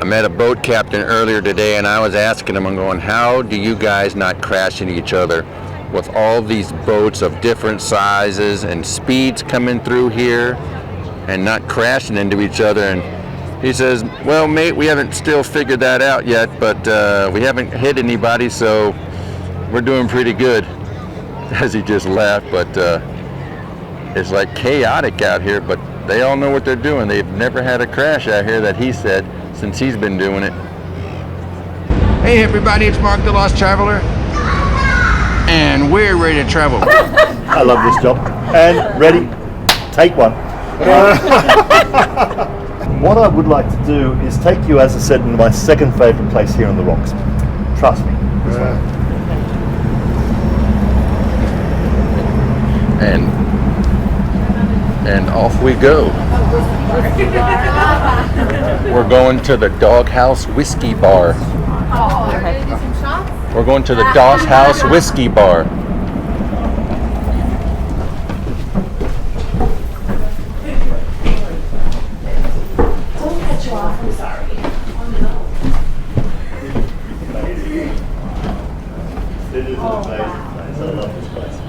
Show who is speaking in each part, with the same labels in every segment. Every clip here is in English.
Speaker 1: met a boat captain earlier today, and I was asking him, I'm going, how do you guys not crash into each other with all these boats of different sizes and speeds coming through here and not crashing into each other? And he says, well, mate, we haven't still figured that out yet, but we haven't hit anybody, so we're doing pretty good. As he just laughed, but it's like chaotic out here, but they all know what they're doing. They've never had a crash out here, that he said, since he's been doing it. Hey everybody, it's Mark the Lost Traveler, and we're ready to travel.
Speaker 2: I love this job. And ready, take one. What I would like to do is take you, as I said, into my second favourite place here on the rocks. Trust me.
Speaker 1: And off we go. We're going to the Doghouse Whiskey Bar. We're going to the Doghouse Whiskey Bar.
Speaker 3: Don't cut you off, I'm sorry.
Speaker 2: It is an amazing place. I love this place.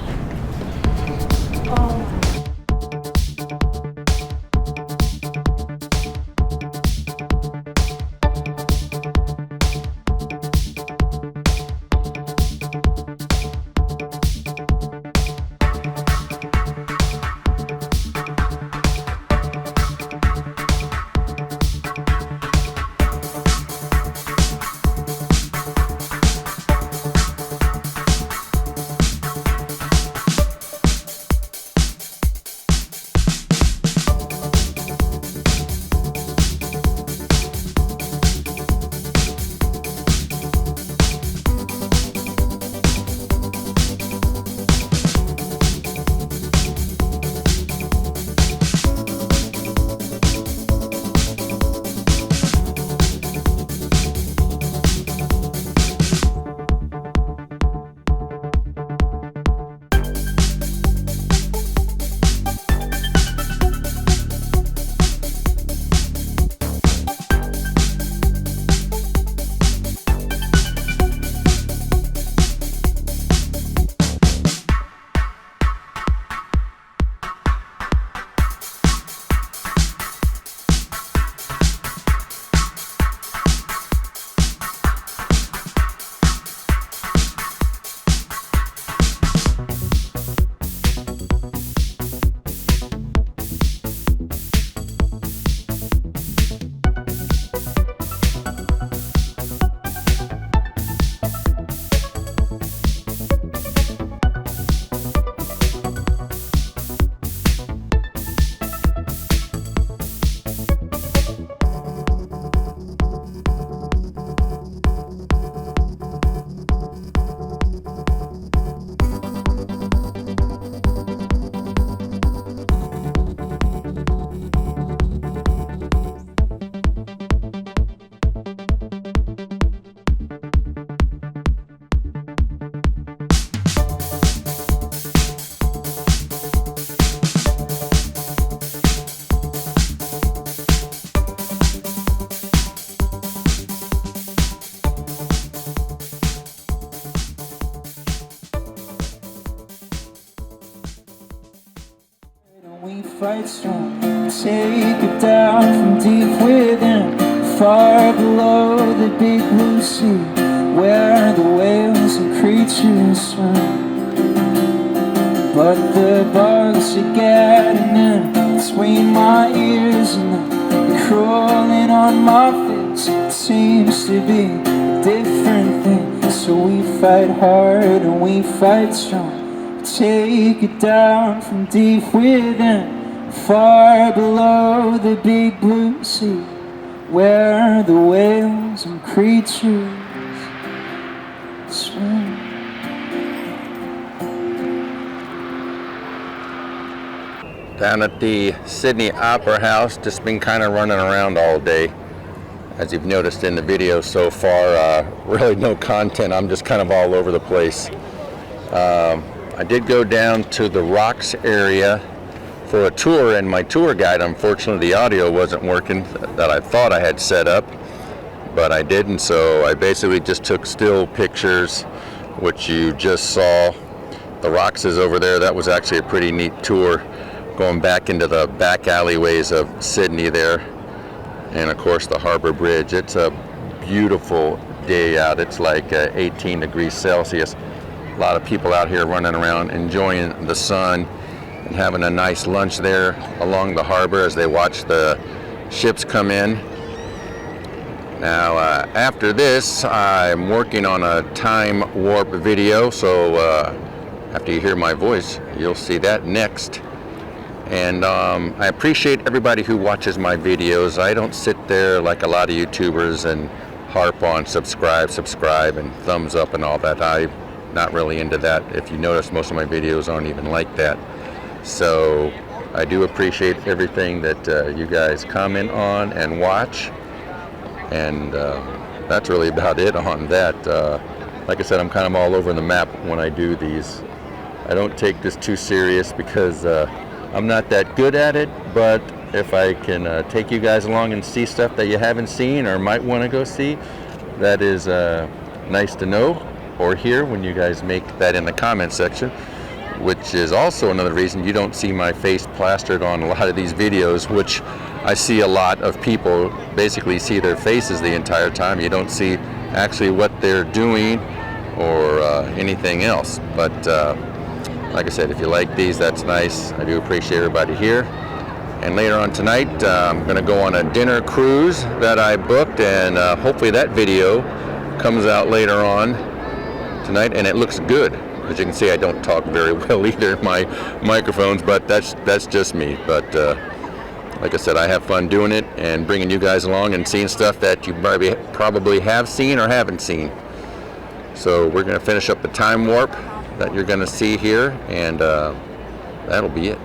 Speaker 4: Fight strong, take it down from deep within, far below the big blue sea, where the whales and creatures swim. But the bugs are getting in between my ears, and they're crawling on my face. It seems to be a different thing, so we fight hard and we fight strong. Take it down from deep within, far below the big blue sea, where the whales and creatures swim.
Speaker 1: Down at the Sydney Opera House, just been kind of running around all day. As you've noticed in the video so far, really no content. I'm just kind of all over the place. I did go down to the rocks area for a tour, and my tour guide, unfortunately the audio wasn't working that I thought I had set up. but I didn't, so I basically just took still pictures, which you just saw. The rocks is over there. That was actually a pretty neat tour, going back into the back alleyways of Sydney there, and of course the Harbor Bridge. It's a beautiful day out. It's like 18 degrees Celsius. A lot of people out here running around enjoying the sun and having a nice lunch there along the harbor as they watch the ships come in. Now after this, I'm working on a time warp video, so after you hear my voice, you'll see that next. And I appreciate everybody who watches my videos. I don't sit there like a lot of YouTubers and harp on subscribe and thumbs up and all that. I'm not really into that. If you notice, most of my videos aren't even like that. So I do appreciate everything that you guys comment on and watch. And that's really about it on that. Like I said, I'm kind of all over the map when I do these. I don't take this too serious because I'm not that good at it, but if I can take you guys along and see stuff that you haven't seen or might want to go see, that is nice to know or hear when you guys make that in the comment section, which is also another reason you don't see my face plastered on a lot of these videos, which I see a lot of people basically see their faces the entire time. You don't see actually what they're doing or anything else. But like I said, if you like these, that's nice. I do appreciate everybody here. And later on tonight, I'm going to go on a dinner cruise that I booked, and hopefully that video comes out later on tonight, and it looks good. As you can see, I don't talk very well either in my microphones, but that's just me. But like I said, I have fun doing it and bringing you guys along and seeing stuff that you probably have seen or haven't seen. So we're going to finish up the time warp that you're going to see here, and that'll be it.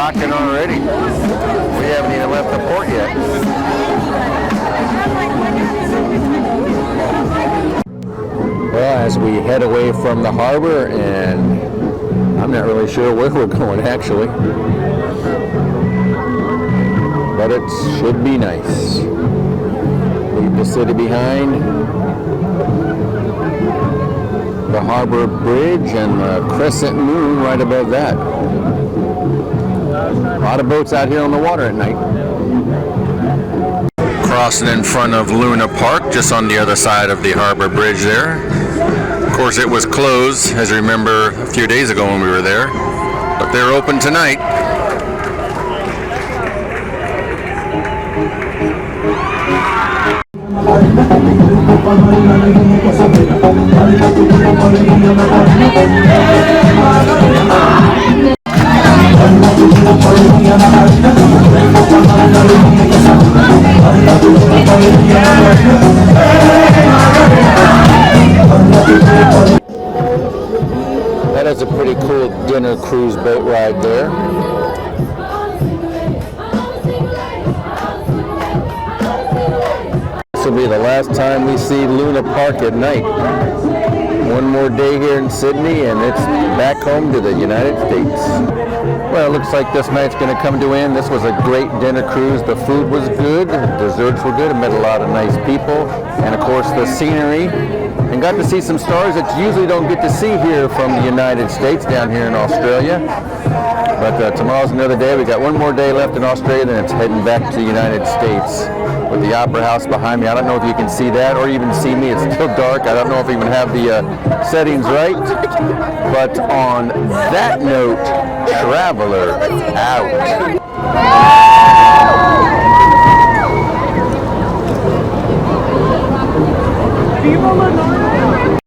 Speaker 1: rocking already. We haven't even left the port yet. Well, as we head away from the harbor, and I'm not really sure where we're going actually, but it should be nice. Leave the city behind, the harbor bridge and the crescent moon right above that. A lot of boats out here on the water at night. Crossing in front of Luna Park, just on the other side of the harbor bridge there. Of course, it was closed, as you remember, a few days ago when we were there, but they're open tonight. That is a pretty cool dinner cruise boat ride there. This will be the last time we see Luna Park at night. One more day here in Sydney and it's back home to the United States. Well, it looks like this night's going to come to an end. This was a great dinner cruise. The food was good, the desserts were good. I met a lot of nice people, and of course the scenery. And got to see some stars that you usually don't get to see here from the United States down here in Australia. But tomorrow's another day. We got one more day left in Australia, then it's heading back to the United States with the Opera House behind me. I don't know if you can see that or even see me. It's still dark. I don't know if I even have the settings right. But on that note, Traveler out.
Speaker 5: Viva la